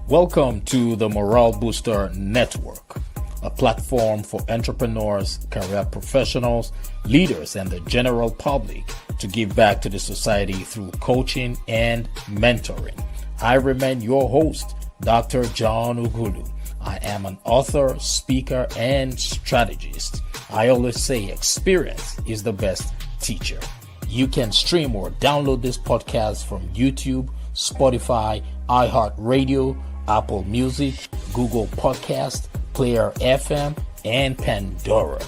Welcome to the Morale Booster Network, a platform for entrepreneurs, career professionals, leaders, and the general public to give back to the society through coaching and mentoring. I remain your host, Dr. John Ugulu. I am an author, speaker, and strategist. I always say experience is the best teacher. You can stream or download this podcast from YouTube, Spotify, iHeartRadio, Apple Music, Google Podcast, Player FM, and Pandora.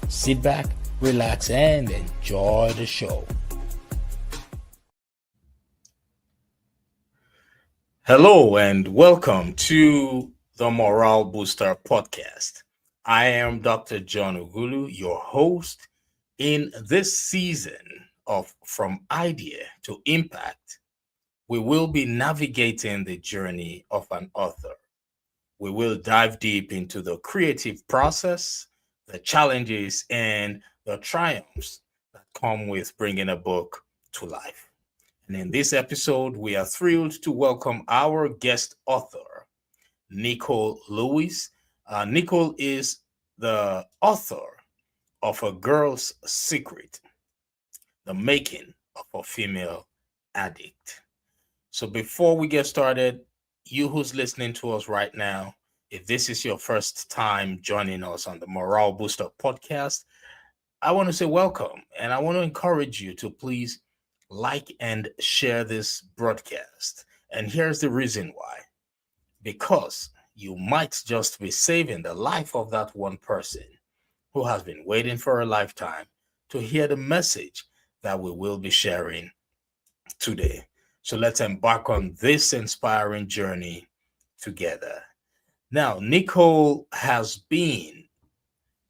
Sit back, relax, and enjoy the show. Hello, and welcome to the Morale Booster Podcast. I am Dr. John Ugulu, your host. In this season of From Idea to Impact, we will be navigating the journey of an author. We will dive deep into the creative process, the challenges, and the triumphs that come with bringing a book to life. And in this episode, we are thrilled to welcome our guest author, Nicole Louis. Nicole is the author of A Girl's Secret, the making of a female addict. So before we get started, you who's listening to us right now, if this is your first time joining us on the Morale Booster podcast, I want to say welcome, and I want to encourage you to please like and share this broadcast. And here's the reason why. Because you might just be saving the life of that one person who has been waiting for a lifetime to hear the message that we will be sharing today. So let's embark on this inspiring journey together. Now, Nicole has been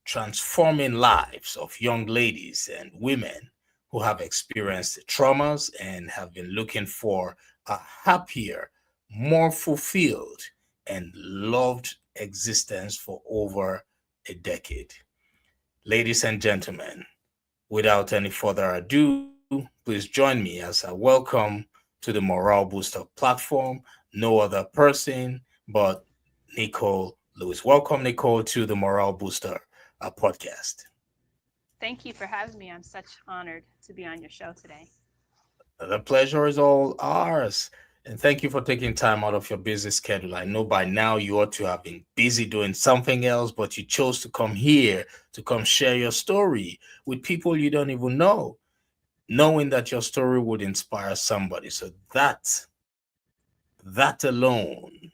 transforming lives of young ladies and women who have experienced traumas and have been looking for a happier, more fulfilled, and loved existence for over a decade. Ladies and gentlemen, without any further ado, please join me as I welcome to the Morale Booster platform no other person but Nicole Louis. Welcome, Nicole, to the Morale Booster podcast. Thank you for having me. I'm such honored to be on your show today. The pleasure is all ours. And thank you for taking time out of your busy schedule. I know by now you ought to have been busy doing something else, but you chose to come here to come share your story with people you don't even know, knowing that your story would inspire somebody. So that alone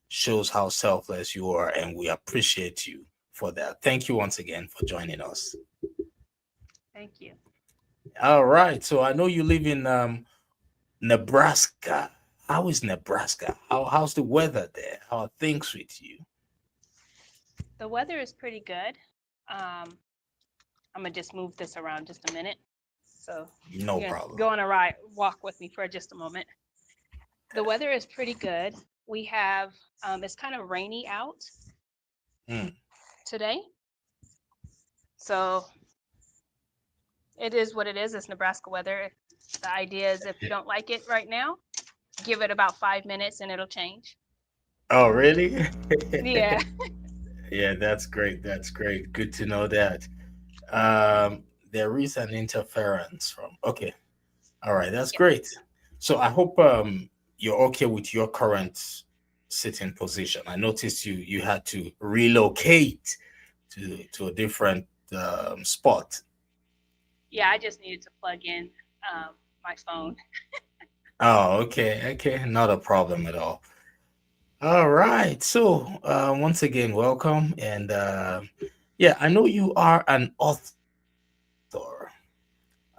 shows how selfless you are, and we appreciate you for that. Thank you once again for joining us. Thank you. All right. So I know you live in Nebraska. How is Nebraska? How's the weather there? How are things with you? The weather is pretty good. I'm gonna just move this around just a minute. So No you're gonna problem. go on a ride, walk with me for just a moment. The weather is pretty good. We have it's kind of rainy out Mm. today, so it is what it is. It's Nebraska weather. The idea is if you don't like it right now, give it about 5 minutes and it'll change. Oh, really? Yeah. Yeah, that's great. That's great. Good to know that. There is an interference from. Okay. All right. That's Yep. great. So I hope you're okay with your current sitting position. I noticed you had to relocate to a different spot. Yeah, I just needed to plug in my phone. Oh, okay. Okay. Not a problem at all. All right. So, once again, welcome. And yeah, I know you are an author.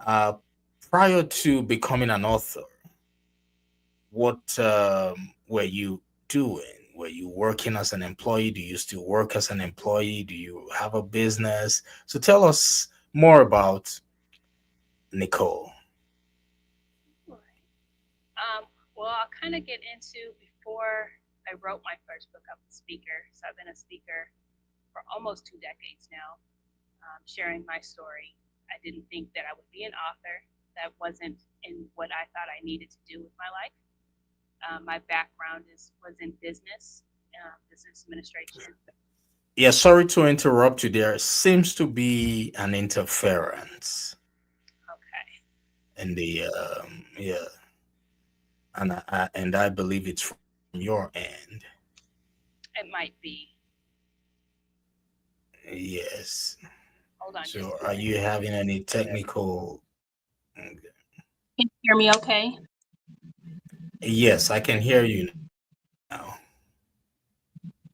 Uh, Prior to becoming an author, what were you doing? Were you working as an employee? Do you still work as an employee? Do you have a business? So, tell us more about Nicole. Um, well, I'll kind of get into before I wrote my first book. I'm a speaker, so I've been a speaker for almost 2 decades now, sharing my story. I didn't think that I would be an author. That wasn't in what I thought I needed to do with my life. My background was in business administration. Yeah, sorry to interrupt you. There seems to be an interference Okay, in the yeah, and I believe it's from your end. it might be. Yes. Hold on So just a are minute. you having any technical? Can you hear me okay? Yes, I can hear you now.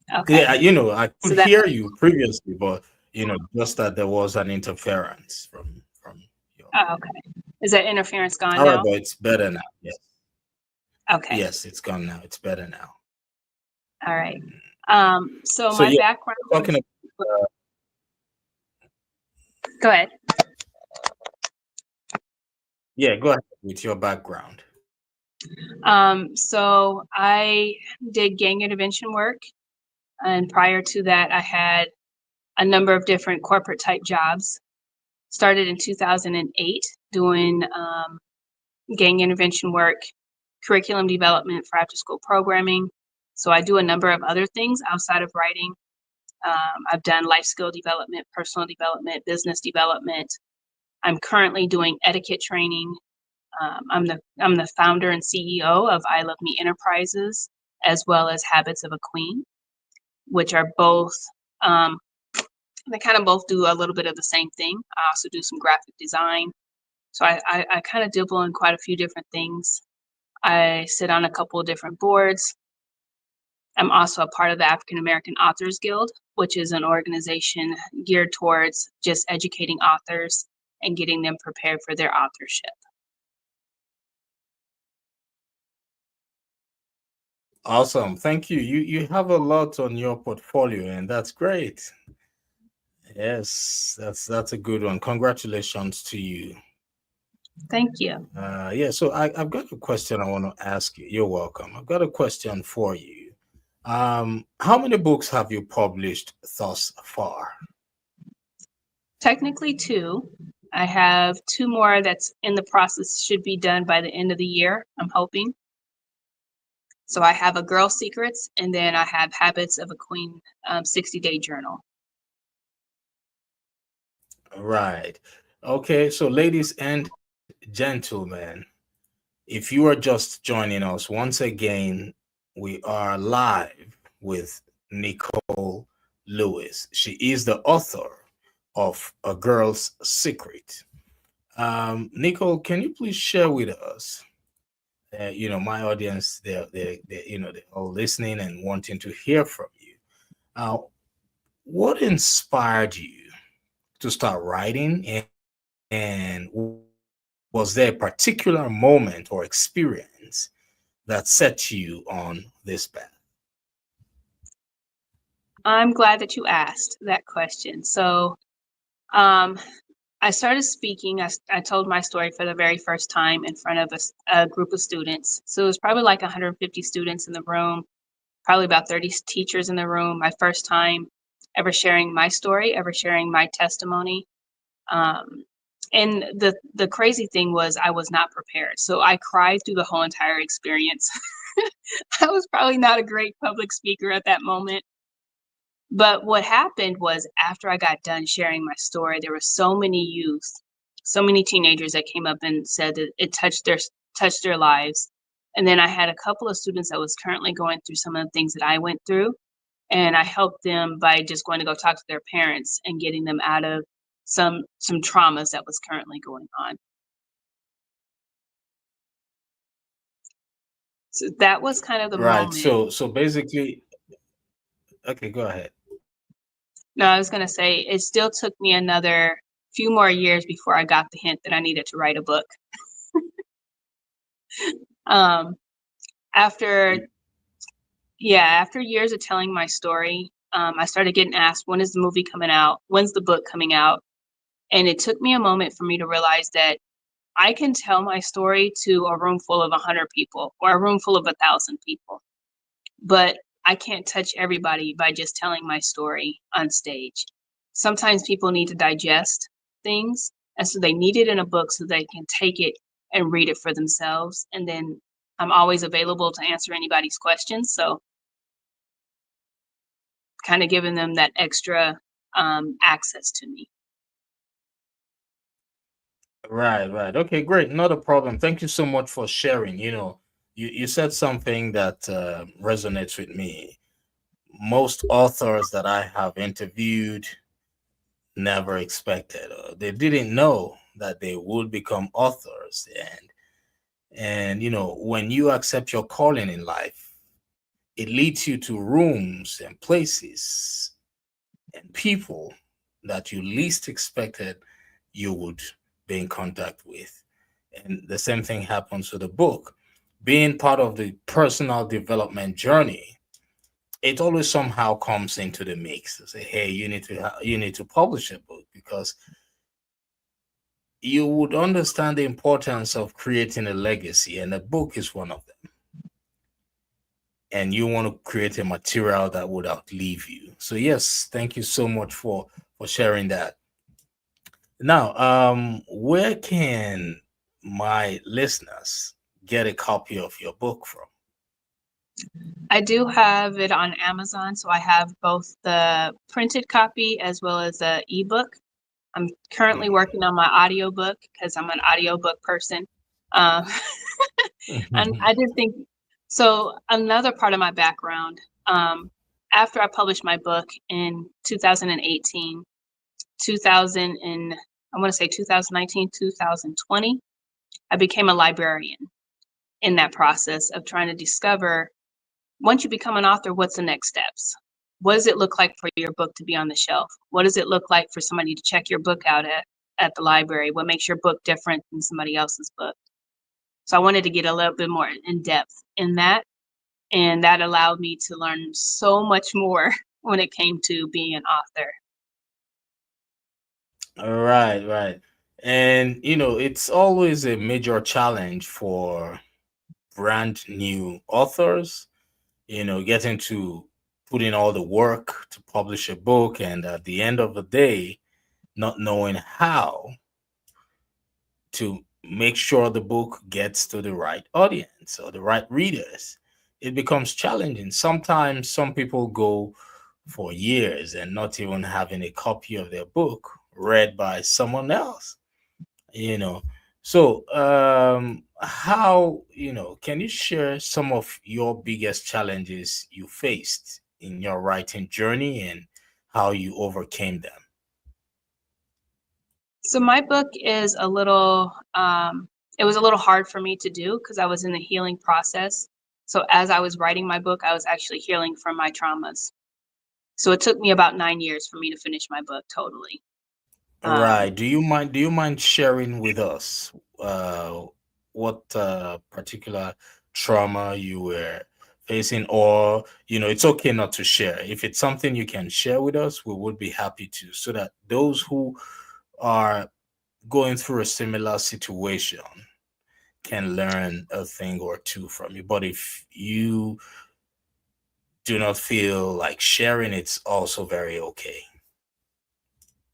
Yeah, Okay. I could hear So you that previously, but just that there was an interference from your. oh, okay. Is that interference All gone right, now? but it's better now. Yes, Okay. yes, it's gone now. It's better now. All right. So So my yeah, background talking about, go ahead. yeah, go ahead with your background. So I did gang intervention work, and prior to that, I had a number of different corporate type jobs. Started in 2008 doing gang intervention work, curriculum development for after school programming. So I do a number of other things outside of writing. I've done life skill development, personal development, business development. I'm currently doing etiquette training. I'm the founder and CEO of I Love Me Enterprises, as well as Habits of a Queen, which are both um, they kind of both do a little bit of the same thing. I also do some graphic design, so I kind of dibble in quite a few different things. I sit on a couple of different boards. I'm also a part of the African American Authors Guild, which is an organization geared towards just educating authors and getting them prepared for their authorship. Awesome, thank you. You have a lot on your portfolio, and that's great. Yes, that's a good one. Congratulations to you. Thank you. Yeah, so I've got a question I want to ask you. You're welcome. I've got a question for you. How many books have you published thus far? Technically, two. I have two more that's in the process, should be done by the end of the year, I'm hoping. So I have a Girl Secrets, and then I have Habits of a Queen 60-day journal. Right. Okay, so ladies and gentlemen, if you are just joining us once again, we are live with Nicole Louis. She is the author of A Girl's Secret. Nicole, can you please share with us? My audience, they're all listening and wanting to hear from you. Uh, what inspired you to start writing, and was there a particular moment or experience that set you on this path? I'm glad that you asked that question. So um, I started speaking. I told my story for the very first time in front of a group of students. So it was probably like 150 students in the room, probably about 30 teachers in the room. My first time ever sharing my story, ever sharing my testimony. Um, and the crazy thing was I was not prepared. So I cried through the whole entire experience. I was probably not a great public speaker at that moment. But what happened was after I got done sharing my story, there were so many youth, so many teenagers that came up and said that it touched their lives. And then I had a couple of students that was currently going through some of the things that I went through, and I helped them by just going to go talk to their parents and getting them out of some traumas that was currently going on. So that was kind of the Right. moment. So basically, okay, go ahead. No, I was gonna say it still took me another few more years before I got the hint that I needed to write a book. Um, after after years of telling my story, I started getting asked, "When is the movie coming out? When's the book coming out?" And it took me a moment for me to realize that I can tell my story to a room full of 100 people or a room full of 1,000 people, but I can't touch everybody by just telling my story on stage. Sometimes people need to digest things, and so they need it in a book so they can take it and read it for themselves and then I'm always available to answer anybody's questions. So kind of giving them that extra access to me. Right, right. Okay, great. Not a problem. Thank you so much for sharing. You said something that resonates with me. Most authors that I have interviewed never expected, they didn't know that they would become authors. And when you accept your calling in life, it leads you to rooms and places and people that you least expected you would be in contact with. And the same thing happens with the book. Being part of the personal development journey, it always somehow comes into the mix to say, hey, you need to publish a book, because you would understand the importance of creating a legacy, and a book is one of them. And you want to create a material that would outlive you. So yes, thank you so much for sharing that. Now, where can my listeners get a copy of your book from? I do have it on Amazon, so I have both the printed copy as well as the ebook. I'm currently working on my audiobook because I'm an audiobook person. Um, and Mhm. I did think so. Another part of my background, after I published my book in 2018, 2000 and I want to say 2019, 2020, I became a librarian in that process of trying to discover, once you become an author, what's the next steps? What does it look like for your book to be on the shelf? What does it look like for somebody to check your book out at the library? What makes your book different than somebody else's book? So I wanted to get a little bit more in depth in that. And that allowed me to learn so much more when it came to being an author. Right, right. And it's always a major challenge for brand new authors, getting to put in all the work to publish a book, and at the end of the day, not knowing how to make sure the book gets to the right audience or the right readers. It becomes challenging. Sometimes some people go for years and not even having a copy of their book read by someone else, you know. So, how, can you share some of your biggest challenges you faced in your writing journey and how you overcame them? So my book is a little it was a little hard for me to do because I was in the healing process. So as I was writing my book, I was actually healing from my traumas. So it took me about 9 years for me to finish my book totally. Right. Um, Do you mind sharing with us what particular trauma you were facing, or it's okay not to share. If it's something you can share with us, we would be happy to, so that those who are going through a similar situation can learn a thing or two from you. But if you do not feel like sharing, it's also very okay.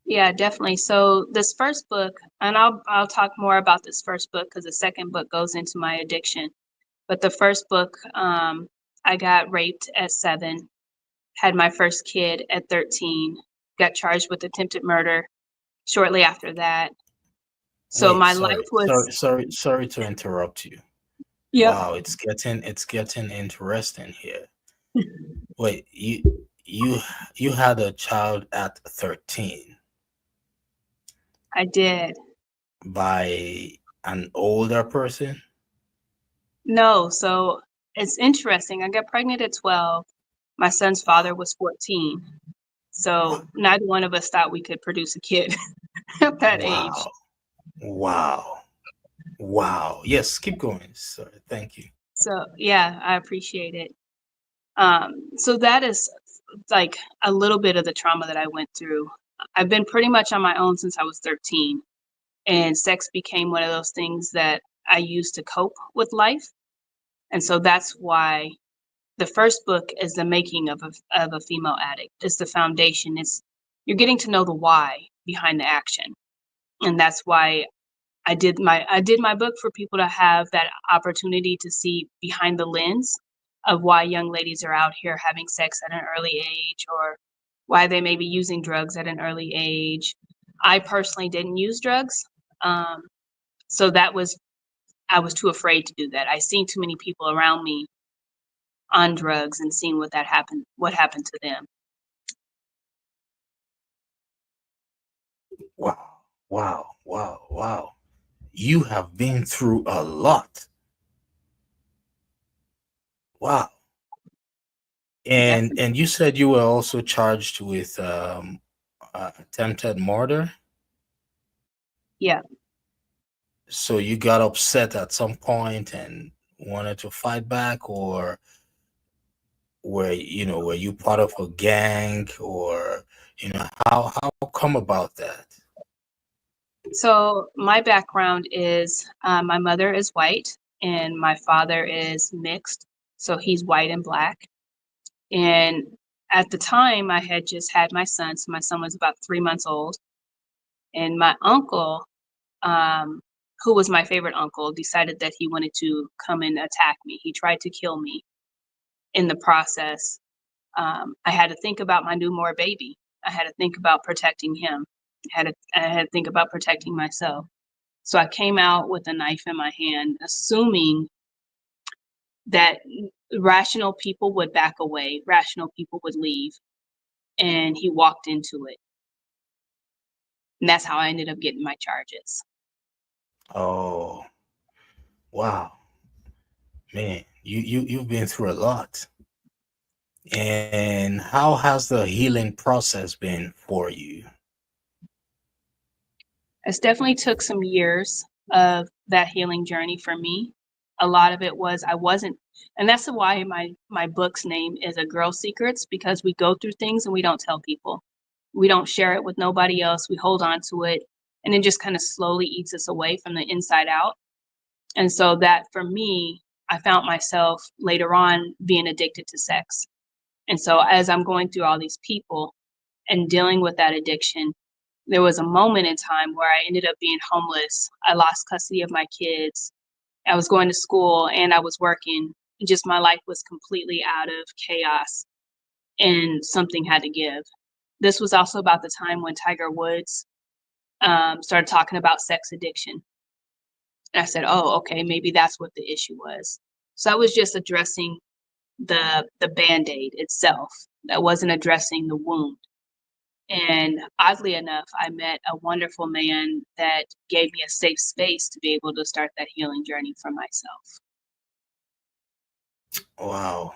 yeah, definitely. So this first book, and I'll talk more about this first book because the second book goes into my addiction. But the first book, I got raped at 7, had my first kid at 13, got charged with attempted murder shortly after that. So Wait, my life sorry, was, sorry to interrupt you. yep, Wow, it's getting interesting here. Wait, you had a child at 13 I did. by an older person? No, so it's interesting. I got pregnant at 12. My son's father was 14. Wow, So neither one of us thought we could produce a kid at that age. wow, wow, wow. Yes, keep going. Sorry, thank you. So yeah, I appreciate it. So that is like a little bit of the trauma that I went through. I've been pretty much on my own since I was 13, and sex became one of those things that I used to cope with life. And so that's why the first book is the making of a female addict. It's the foundation. It's you're getting to know the why behind the action. And that's why I did my book for people to have that opportunity to see behind the lens of why young ladies are out here having sex at an early age, or why they may be using drugs at an early age. I personally didn't use drugs. Um, so that was I was too afraid to do that. I seen too many people around me on drugs and seeing what happened to them. Wow, wow, wow, wow. You have been through a lot. Wow. Definitely. And you said you were also charged with attempted murder. Yeah. So you got upset at some point and wanted to fight back, or were you part of a gang, or how come about that? So my background is my mother is white and my father is mixed. So he's white and black. And at the time, I had just had my son. So my son was about 3 months old. And my uncle, um, who was my favorite uncle, decided that he wanted to come and attack me. He tried to kill me. In the process, I had to think about my newborn baby. I had to think about protecting him. I had to think about protecting myself. So I came out with a knife in my hand, assuming that rational people would back away, rational people would leave, and he walked into it. And that's how I ended up getting my charges. Oh, wow, man, you've been through a lot. And how has the healing process been for you? It's definitely took some years of that healing journey for me. A lot of it was I wasn't, and that's why my book's name is A Girl Secrets, because we go through things and we don't tell people. We don't share it with nobody else. We hold on to it, and it just kind of slowly eats us away from the inside out. And so that for me, I found myself later on being addicted to sex. And so as I'm going through all these people and dealing with that addiction, there was a moment in time where I ended up being homeless. I lost custody of my kids. I was going to school and I was working. Just my life was completely out of chaos and something had to give. This was also about the time when Tiger Woods started talking about sex addiction. And I said, oh, okay, maybe that's what the issue was. So I was just addressing the band-aid itself. That wasn't addressing the wound. And oddly enough, I met a wonderful man that gave me a safe space to be able to start that healing journey for myself. Wow.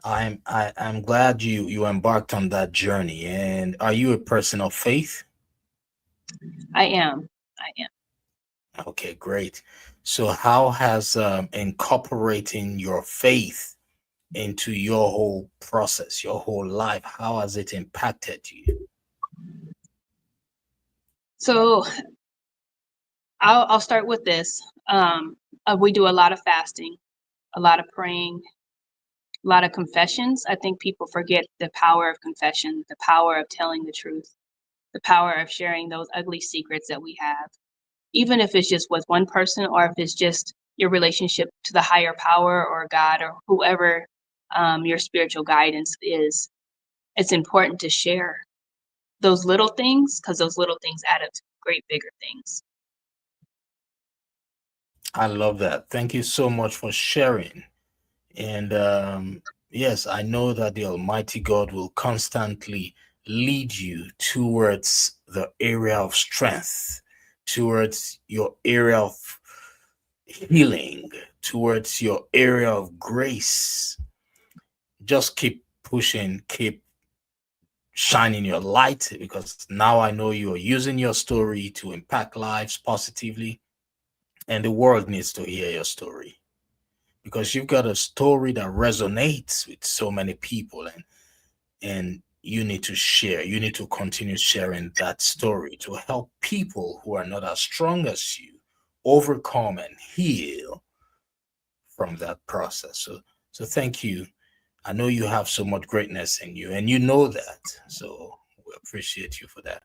I'm glad you embarked on that journey. And are you a person of faith? I am. I am. Okay, great. So how has incorporating your faith into your whole process, your whole life, how has it impacted you? So I'll start with this. We do a lot of fasting, a lot of praying, a lot of confessions. I think people forget the power of confession, the power of telling the truth, the power of sharing those ugly secrets that we have, even if it's just with one person or if it's just your relationship to the higher power or God or whoever your spiritual guidance is. It's important to share those little things because those little things add up to great bigger things. I love that. Thank you so much for sharing. And yes, I know that the Almighty God will constantly lead you towards the area of strength, towards your area of healing, towards your area of grace. Just keep pushing, keep shining your light, because now I know you are using your story to impact lives positively, and the world needs to hear your story, because you've got a story that resonates with so many people, and you need to share. You need to continue sharing that story to help people who are not as strong as you overcome and heal from that process. So thank you. I know you have so much greatness in you, and you know that. So we appreciate you for that.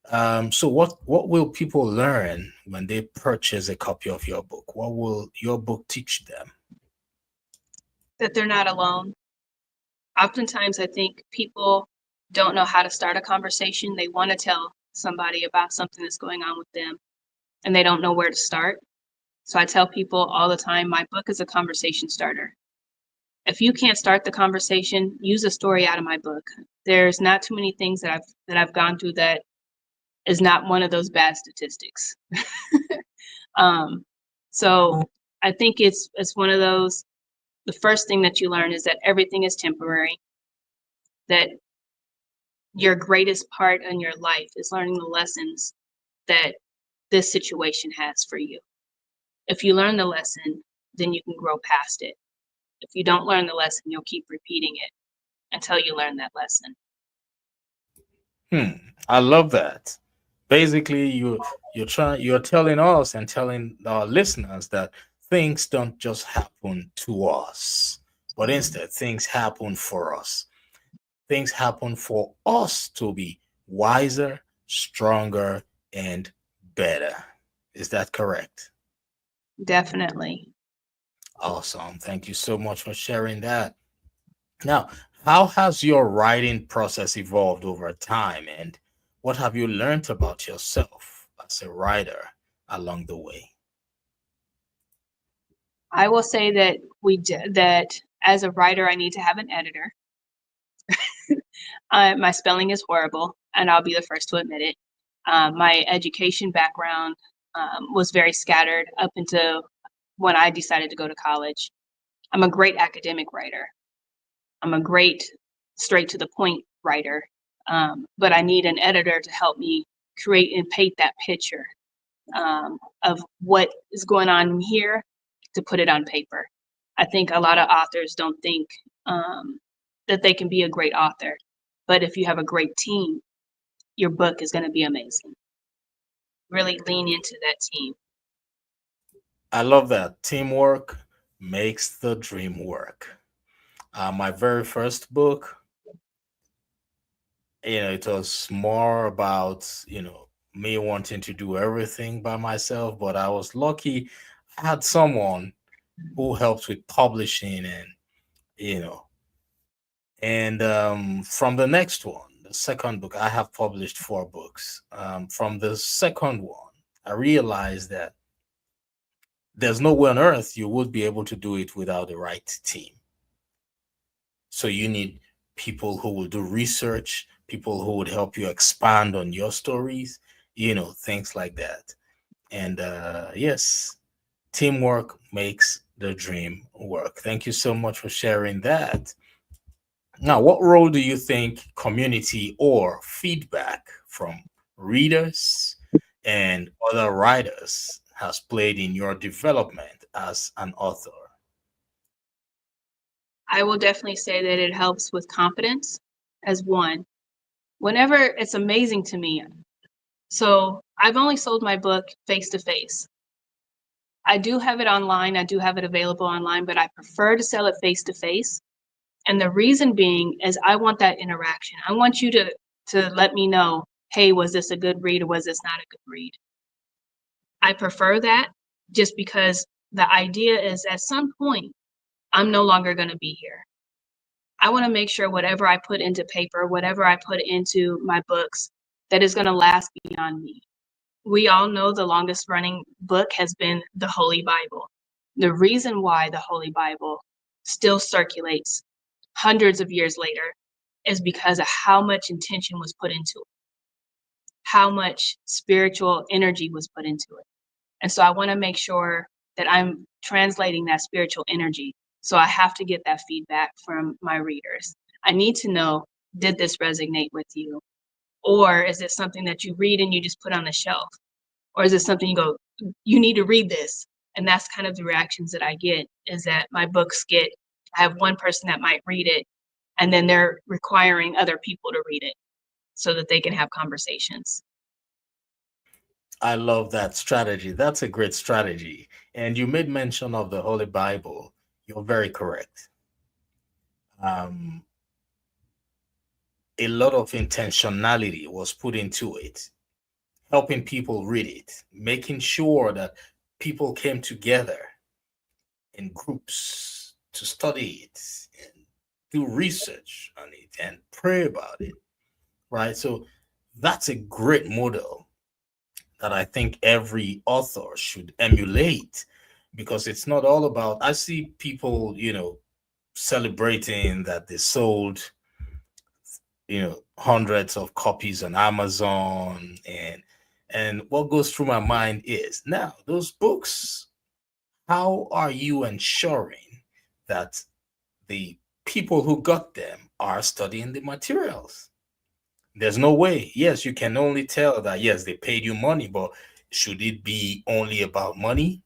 So what will people learn when they purchase a copy of your book? What will your book teach them? That they're not alone. Oftentimes, I think people don't know how to start a conversation. They want to tell somebody about something that's going on with them, and they don't know where to start. So I tell people all the time, my book is a conversation starter. If you can't start the conversation, use a story out of my book. There's not too many things that I've gone through that is not one of those bad statistics. Um, so I think it's one of those. The first thing that you learn is that everything is temporary. That your greatest part in your life is learning the lessons that this situation has for you. If you learn the lesson, then you can grow past it. If you don't learn the lesson, you'll keep repeating it until you learn that lesson. Hmm, I love that. Basically, you're telling us and telling our listeners that things don't just happen to us, but instead things happen for us. Things happen for us to be wiser, stronger, and better. Is that correct? Definitely. Awesome. Thank you so much for sharing that. Now, how has your writing process evolved over time, and what have you learned about yourself as a writer along the way? I will say that that as a writer, I need to have an editor. My spelling is horrible, and I'll be the first to admit it. My education background was very scattered up until when I decided to go to college. I'm a great academic writer. I'm a great straight to the point writer, but I need an editor to help me create and paint that picture of what is going on here to put it on paper. I think a lot of authors don't think um, that they can be a great author, but if you have a great team, your book is going to be amazing. Really lean into that team. I love that. Teamwork makes the dream work. My very first book, it was more about, me wanting to do everything by myself, but I was lucky I had someone who helped with publishing you know, and from the next one, the second book, I have published four books. From the second one, I realized that there's no way on earth you would be able to do it without the right team. So you need people who will do research, people who would help you expand on your stories, things like that. And yes, teamwork makes the dream work. Thank you so much for sharing that. Now, what role do you think community or feedback from readers and other writers has played in your development as an author? I will definitely say that it helps with confidence as one. Whenever it's amazing to me. So I've only sold my book face to face. I do have it online. I do have it available online, but I prefer to sell it face to face. And the reason being is I want that interaction. I want you to let me know, hey, was this a good read or was this not a good read? I prefer that just because the idea is at some point I'm no longer going to be here. I want to make sure whatever I put into paper, whatever I put into my books, that is going to last beyond me. We all know the longest running book has been the Holy Bible. The reason why the Holy Bible still circulates hundreds of years later is because of how much intention was put into it, how much spiritual energy was put into it. And so I want to make sure that I'm translating that spiritual energy. So I have to get that feedback from my readers. I need to know, did this resonate with you? Or is it something that you read and you just put on the shelf? Or is it something you go, you need to read this? And that's kind of the reactions that I get is that my books get, I have one person that might read it, and then they're requiring other people to read it so that they can have conversations. I love that strategy. That's a great strategy. And you made mention of the Holy Bible. You're very correct. Um, a lot of intentionality was put into it. helping people read it, making sure that people came together in groups to study it and do research on it and pray about it, right? So that's a great model that I think every author should emulate, because it's not all about, I see people, celebrating that they sold, hundreds of copies on Amazon, and what goes through my mind is, now those books, how are you ensuring that the people who got them are studying the materials? There's no way. Yes, you can only tell that, yes, they paid you money, but should it be only about money,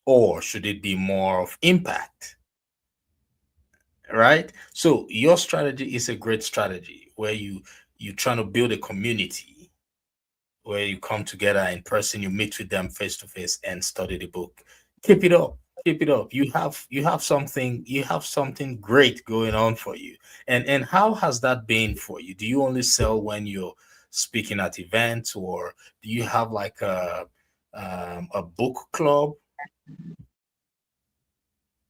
or should it be more of impact? Right? So your strategy is a great strategy where you trying to build a community where you come together in person, you meet with them face to face and study the book. Keep it up. Keep it up. You have something great going on for you. And how has that been for you? Do you only sell when you're speaking at events, or do you have like a book club?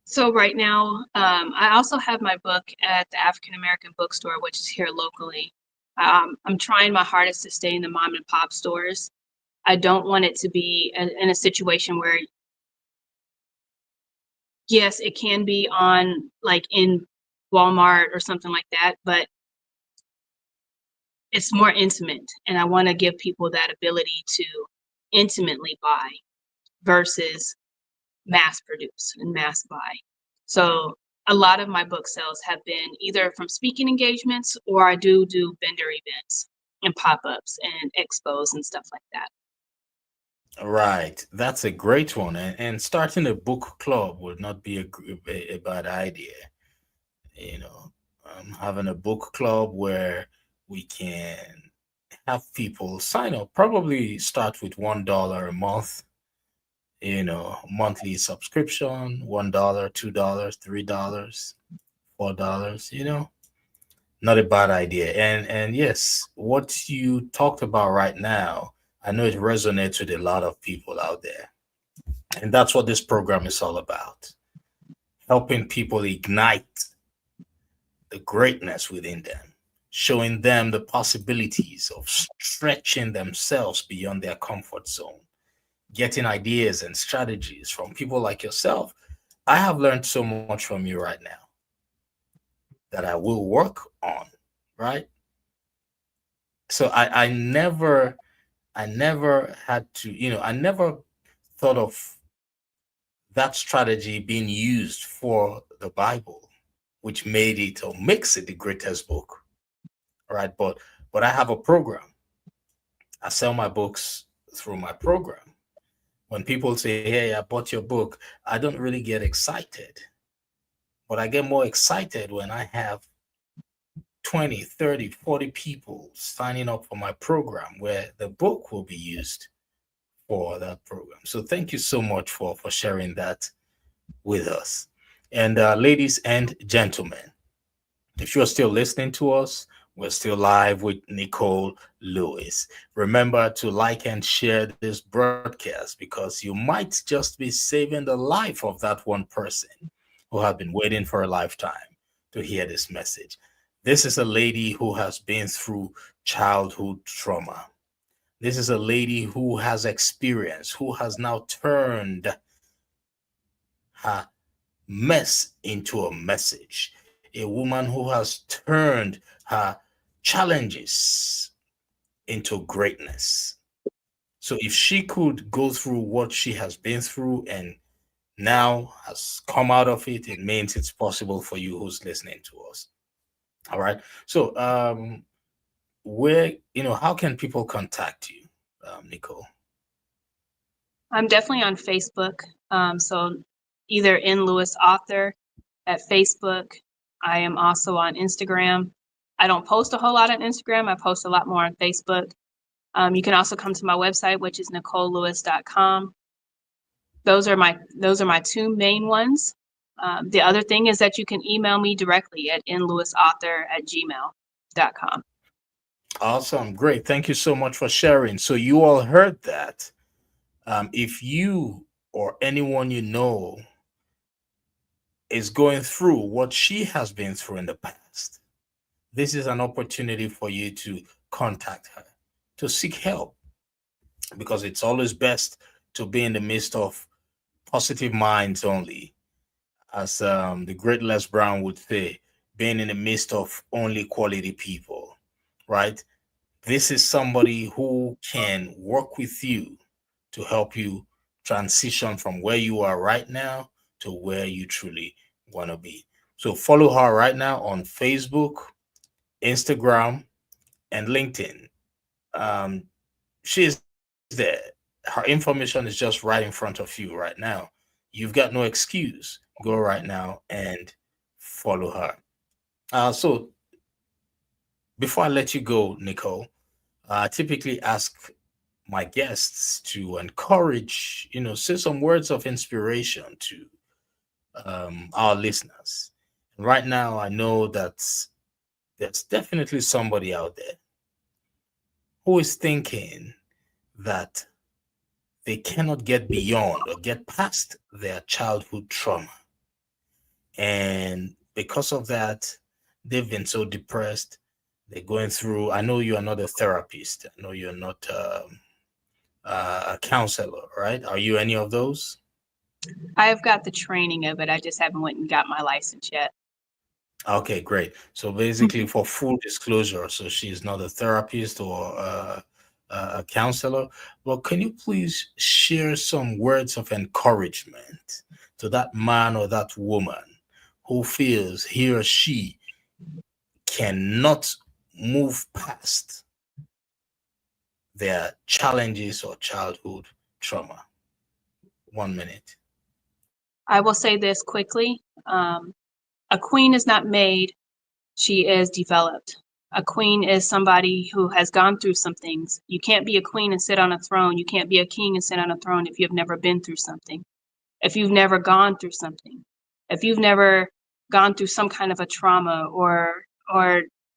So right now, I also have my book at the African American bookstore, which is here locally. I'm trying my hardest to stay in the mom and pop stores. I don't want it to be in a situation where, yes, it can be on like in Walmart or something like that, but it's more intimate. And I want to give people that ability to intimately buy versus mass produce and mass buy. So a lot of my book sales have been either from speaking engagements, or I do vendor events and pop-ups and expos and stuff like that. Right, that's a great one. And starting a book club would not be a bad idea. You know, having a book club where we can have people sign up, probably start with $1 a month, monthly subscription, $1, $2, $3, $4, not a bad idea. And yes, what you talked about right now, I know it resonates with a lot of people out there. And that's what this program is all about, helping people ignite the greatness within them, showing them the possibilities of stretching themselves beyond their comfort zone, getting ideas and strategies from people like yourself. I have learned so much from you right now that I will work on, right? So I never had to, I never thought of that strategy being used for the Bible, which made it or makes it the greatest book, right? But I have a program. I sell my books through my program. When people say, "Hey, I bought your book," I don't really get excited, but I get more excited when I have 20, 30, 40 people signing up for my program where the book will be used for that program. So thank you so much for sharing that with us. And ladies and gentlemen, if you're still listening to us, we're still live with Nicole Louis. Remember to like and share this broadcast, because you might just be saving the life of that one person who have been waiting for a lifetime to hear this message. This is a lady who has been through childhood trauma. This is a lady who has experience, who has now turned her mess into a message. A woman who has turned her challenges into greatness. So if she could go through what she has been through and now has come out of it, it means it's possible for you who's listening to us. All right. So how can people contact you, Nicole? I'm definitely on Facebook. So either in Lewis Author at Facebook. I am also on Instagram. I don't post a whole lot on Instagram. I post a lot more on Facebook. You can also come to my website, which is NicoleLouis.com. Those are my two main ones. The other thing is that you can email me directly at nlewisauthor@gmail.com. Awesome. Great. Thank you so much for sharing. So, you all heard that. If you or anyone you know is going through what she has been through in the past, this is an opportunity for you to contact her, to seek help, because it's always best to be in the midst of positive minds only. As the great Les Brown would say, being in the midst of only quality people, right? This is somebody who can work with you to help you transition from where you are right now to where you truly want to be. So follow her right now on Facebook, Instagram, and LinkedIn. Um, she is there. Her information is just right in front of you right now. You've got no excuse. Go right now and follow her. So before I let you go, Nicole, I typically ask my guests to encourage, say some words of inspiration to our listeners. And right now, I know that there's definitely somebody out there who is thinking that they cannot get beyond or get past their childhood trauma. And because of that, they've been so depressed. They're going through, I know you are not a therapist, I know you're not a counselor, right? Are you any of those? I've got the training of it. I just haven't went and got my license yet. Okay, great. So basically, for full disclosure, so she's not a therapist or a counselor. Well, can you please share some words of encouragement to that man or that woman who feels he or she cannot move past their challenges or childhood trauma? 1 minute. I will say this quickly. A queen is not made, she is developed. A queen is somebody who has gone through some things. You can't be a queen and sit on a throne. You can't be a king and sit on a throne if you've never been through something, if you've never gone through something, if you've never gone through some kind of a trauma or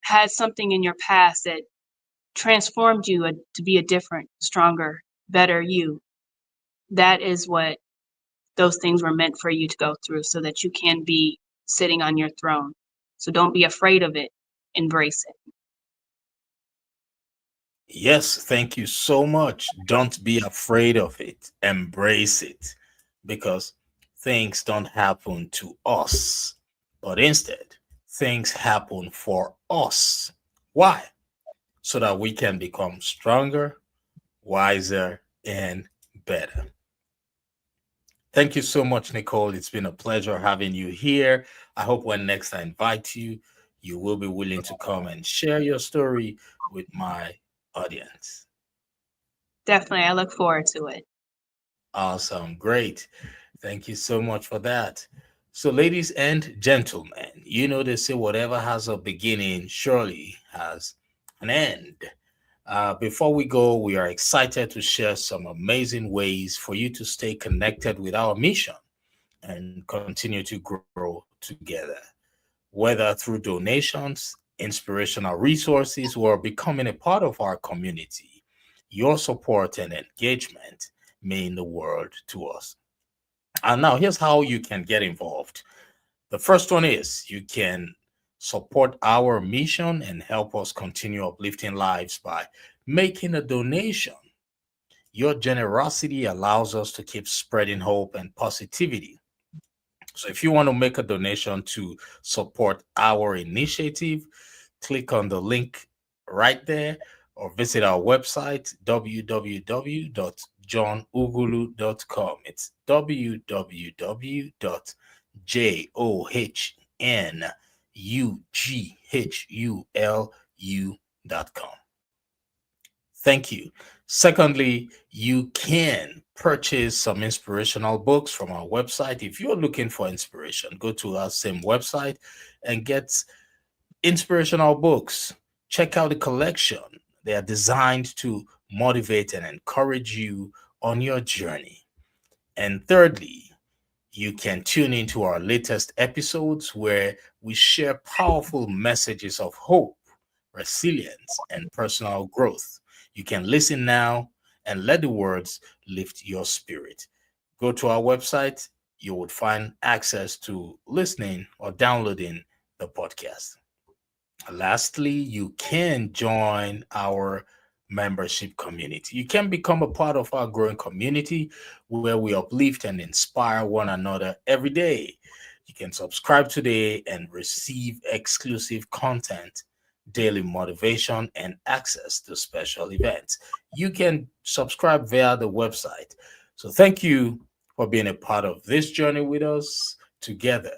had something in your past that transformed you to be a different, stronger, better you. That is what those things were meant for you to go through so that you can be sitting on your throne. So don't be afraid of it. Embrace it. Yes, thank you so much. Don't be afraid of it. Embrace it, because things don't happen to us, but instead, things happen for us. Why? So that we can become stronger, wiser, and better. Thank you so much, Nicole. It's been a pleasure having you here. I hope when next I invite you, you will be willing to come and share your story with my audience. Definitely. I look forward to it. Awesome. Great. Thank you so much for that. So, ladies and gentlemen, they say whatever has a beginning surely has an end. Before we go, we are excited to share some amazing ways for you to stay connected with our mission and continue to grow together, whether through donations, inspirational resources, or becoming a part of our community. Your support and engagement mean the world to us. And now, here's how you can get involved. The first one is you can support our mission and help us continue uplifting lives by making a donation. Your generosity allows us to keep spreading hope and positivity. So if you want to make a donation to support our initiative, click on the link right there or visit our website www.johnugulu.com. It's www.johnugulu.com. Thank you. Secondly, you can purchase some inspirational books from our website. If you're looking for inspiration, go to our same website and get inspirational books. Check out the collection. They are designed to motivate and encourage you on your journey. And thirdly, you can tune into our latest episodes where we share powerful messages of hope resilience, and personal growth. You can listen now and let the words lift your spirit. Go to our website, you would find access to listening or downloading the podcast. Lastly, you can join our membership community. You can become a part of our growing community where we uplift and inspire one another every day. You can subscribe today and receive exclusive content, daily motivation, and access to special events. You can subscribe via the website. So, thank you for being a part of this journey with us. Together,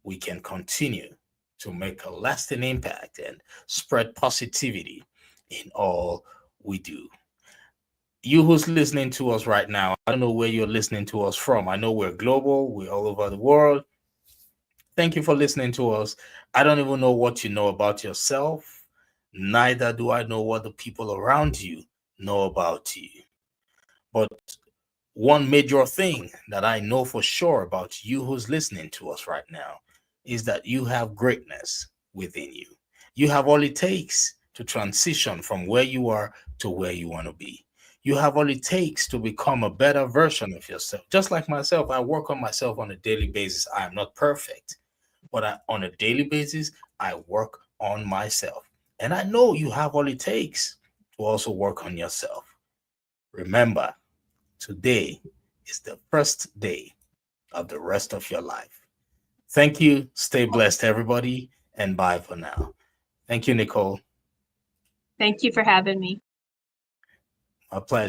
we can continue to make a lasting impact and spread positivity in all we do. You who's listening to us right now, I don't know where you're listening to us from. I know we're global, we're all over the world. Thank you for listening to us. I don't even know what you know about yourself, neither do I know what the people around you know about you. But one major thing that I know for sure about you who's listening to us right now is that you have greatness within you. You have all it takes to transition from where you are to where you want to be. You have all it takes to become a better version of yourself. Just like myself, I work on myself on a daily basis. I am not perfect, but on a daily basis, I work on myself. And I know you have all it takes to also work on yourself. Remember, today is the first day of the rest of your life. Thank you. Stay blessed, everybody, and bye for now. Thank you, Nicole. Thank you for having me. My pleasure.